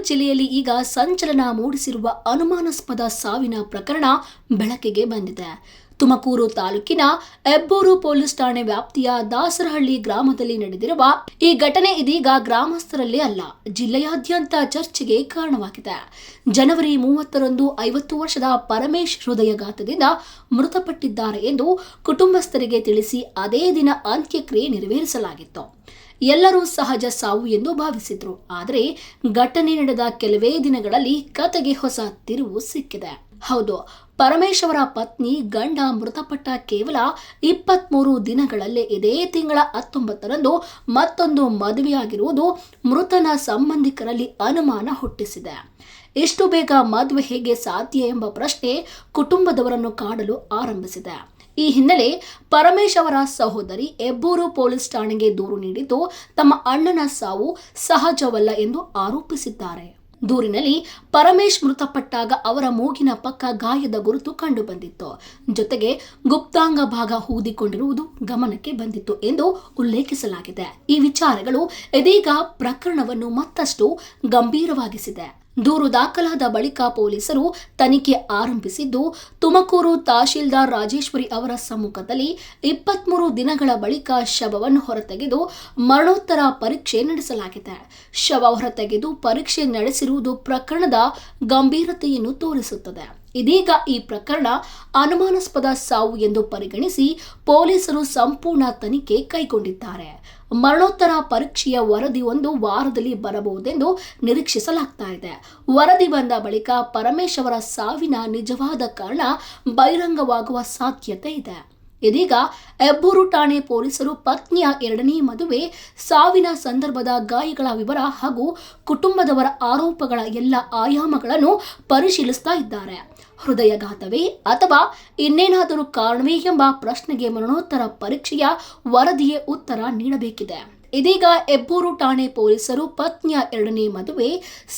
ಜಿಲ್ಲೆಯಲ್ಲಿ ಈಗ ಸಂಚಲನ ಮೂಡಿಸಿರುವ ಅನುಮಾನಾಸ್ಪದ ಸಾವಿನ ಪ್ರಕರಣ ಬೆಳಕಿಗೆ ಬಂದಿದೆ. ತುಮಕೂರು ತಾಲೂಕಿನ ಹೆಬ್ಬೂರು ಪೊಲೀಸ್ ಠಾಣೆ ವ್ಯಾಪ್ತಿಯ ದಾಸರಹಳ್ಳಿ ಗ್ರಾಮದಲ್ಲಿ ನಡೆದಿರುವ ಈ ಘಟನೆ ಇದೀಗ ಗ್ರಾಮಸ್ಥರಲ್ಲೇ ಅಲ್ಲ, ಜಿಲ್ಲೆಯಾದ್ಯಂತ ಚರ್ಚೆಗೆ ಕಾರಣವಾಗಿದೆ. ಜನವರಿ 30ರಂದು 50 ವರ್ಷದ ಪರಮೇಶ್ ಹೃದಯಘಾತದಿಂದ ಮೃತಪಟ್ಟಿದ್ದಾರೆ ಎಂದು ಕುಟುಂಬಸ್ಥರಿಗೆ ತಿಳಿಸಿ ಅದೇ ದಿನ ಅಂತ್ಯಕ್ರಿಯೆ ನೆರವೇರಿಸಲಾಗಿತ್ತು. ಎಲ್ಲರೂ ಸಹಜ ಸಾವು ಎಂದು ಭಾವಿಸಿದ್ರು. ಆದರೆ ಘಟನೆ ನಡೆದ ಕೆಲವೇ ದಿನಗಳಲ್ಲಿ ಕತೆಗೆ ಹೊಸ ತಿರುವು ಸಿಕ್ಕಿದೆ. ಹೌದು, ಪರಮೇಶ್ ಅವರ ಪತ್ನಿ ಗಂಡ ಮೃತಪಟ್ಟ ಕೇವಲ 23 ದಿನಗಳಲ್ಲೇ ಇದೇ ತಿಂಗಳ 19ರಂದು ಮತ್ತೊಂದು ಮದುವೆಯಾಗಿರುವುದು ಮೃತನ ಸಂಬಂಧಿಕರಲ್ಲಿ ಅನುಮಾನ ಹುಟ್ಟಿಸಿದೆ. ಇಷ್ಟು ಬೇಗ ಮದುವೆ ಹೇಗೆ ಸಾಧ್ಯ ಎಂಬ ಪ್ರಶ್ನೆ ಕುಟುಂಬದವರನ್ನು ಕಾಡಲು ಆರಂಭಿಸಿದೆ. ಈ ಹಿನ್ನೆಲೆ ಪರಮೇಶ್ ಅವರ ಸಹೋದರಿ ಹೆಬ್ಬೂರು ಪೊಲೀಸ್ ಠಾಣೆಗೆ ದೂರು ನೀಡಿದ್ದು ತಮ್ಮ ಅಣ್ಣನ ಸಾವು ಸಹಜವಲ್ಲ ಎಂದು ಆರೋಪಿಸಿದ್ದಾರೆ. ದೂರಿನಲ್ಲಿ ಪರಮೇಶ್ ಮೃತಪಟ್ಟಾಗ ಅವರ ಮೂಗಿನ ಪಕ್ಕ ಗಾಯದ ಗುರುತು ಕಂಡು ಬಂದಿತ್ತು. ಜೊತೆಗೆ ಗುಪ್ತಾಂಗ ಭಾಗ ಊದಿಕೊಂಡಿರುವುದು ಗಮನಕ್ಕೆ ಬಂದಿತ್ತು ಎಂದು ಉಲ್ಲೇಖಿಸಲಾಗಿದೆ. ಈ ವಿಚಾರಗಳು ಇದೀಗ ಪ್ರಕರಣವನ್ನು ಮತ್ತಷ್ಟು ಗಂಭೀರವಾಗಿಸಿದೆ. ದೂರು ದಾಖಲಾದ ಬಳಿಕ ಪೊಲೀಸರು ತನಿಖೆ ಆರಂಭಿಸಿದ್ದು, ತುಮಕೂರು ತಹಶೀಲ್ದಾರ್ ರಾಜೇಶ್ವರಿ ಅವರ ಸಮ್ಮುಖದಲ್ಲಿ 23 ದಿನಗಳ ಬಳಿಕ ಶವವನ್ನು ಹೊರತೆಗೆದು ಮರಣೋತ್ತರ ಪರೀಕ್ಷೆ ನಡೆಸಲಾಗಿದೆ. ಶವ ಹೊರತೆಗೆದು ಪರೀಕ್ಷೆ ನಡೆಸಿರುವುದು ಪ್ರಕರಣದ ಗಂಭೀರತೆಯನ್ನು ತೋರಿಸುತ್ತದೆ. ಇದೀಗ ಈ ಪ್ರಕರಣ ಅನುಮಾನಾಸ್ಪದ ಸಾವು ಎಂದು ಪರಿಗಣಿಸಿ ಪೊಲೀಸರು ಸಂಪೂರ್ಣ ತನಿಖೆ ಕೈಗೊಂಡಿದ್ದಾರೆ. ಮರಣೋತ್ತರ ಪರೀಕ್ಷೆಯ ವರದಿ 1 ವಾರದಲ್ಲಿ ಬರಬಹುದೆಂದು ನಿರೀಕ್ಷಿಸಲಾಗ್ತಾ ಇದೆ. ವರದಿ ಬಂದ ಬಳಿಕ ಪರಮೇಶ್ ಅವರ ಸಾವಿನ ನಿಜವಾದ ಕಾರಣ ಬಹಿರಂಗವಾಗುವ ಸಾಧ್ಯತೆ ಇದೆ. ಇದೀಗ ಹೆಬ್ಬೂರು ಠಾಣೆ ಪೊಲೀಸರು ಪತ್ನಿಯ 2ನೇ ಮದುವೆ, ಸಾವಿನ ಸಂದರ್ಭದ ಗಾಯಗಳ ವಿವರ ಹಾಗೂ ಕುಟುಂಬದವರ ಆರೋಪಗಳ ಎಲ್ಲ ಆಯಾಮಗಳನ್ನು ಪರಿಶೀಲಿಸ್ತಾ ಇದ್ದಾರೆ. ಹೃದಯಘಾತವೇ ಅಥವಾ ಇನ್ನೇನಾದರೂ ಕಾರಣವೇ ಎಂಬ ಪ್ರಶ್ನೆಗೆ ಮರಣೋತ್ತರ ಪರೀಕ್ಷೆಯ ವರದಿಯೇ ಉತ್ತರ ನೀಡಬೇಕಿದೆ. ಇದೀಗ ಹೆಬ್ಬೂರು ಠಾಣೆ ಪೊಲೀಸರು ಪತ್ನಿಯ 2ನೇ ಮದುವೆ,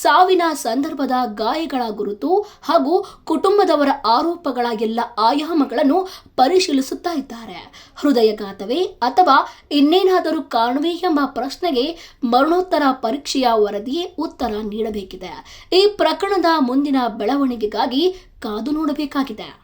ಸಾವಿನ ಸಂದರ್ಭದ ಗಾಯಗಳ ಗುರುತು ಹಾಗೂ ಕುಟುಂಬದವರ ಆರೋಪಗಳ ಎಲ್ಲ ಆಯಾಮಗಳನ್ನು ಪರಿಶೀಲಿಸುತ್ತಾ ಇದ್ದಾರೆ. ಹೃದಯಘಾತವೇ ಅಥವಾ ಇನ್ನೇನಾದರೂ ಕಾರಣವೇ ಎಂಬ ಪ್ರಶ್ನೆಗೆ ಮರಣೋತ್ತರ ಪರೀಕ್ಷೆಯ ವರದಿಯೇ ಉತ್ತರ ನೀಡಬೇಕಿದೆ. ಈ ಪ್ರಕರಣದ ಮುಂದಿನ ಬೆಳವಣಿಗೆಗಾಗಿ ಕಾದು ನೋಡಬೇಕಾಗಿದೆ.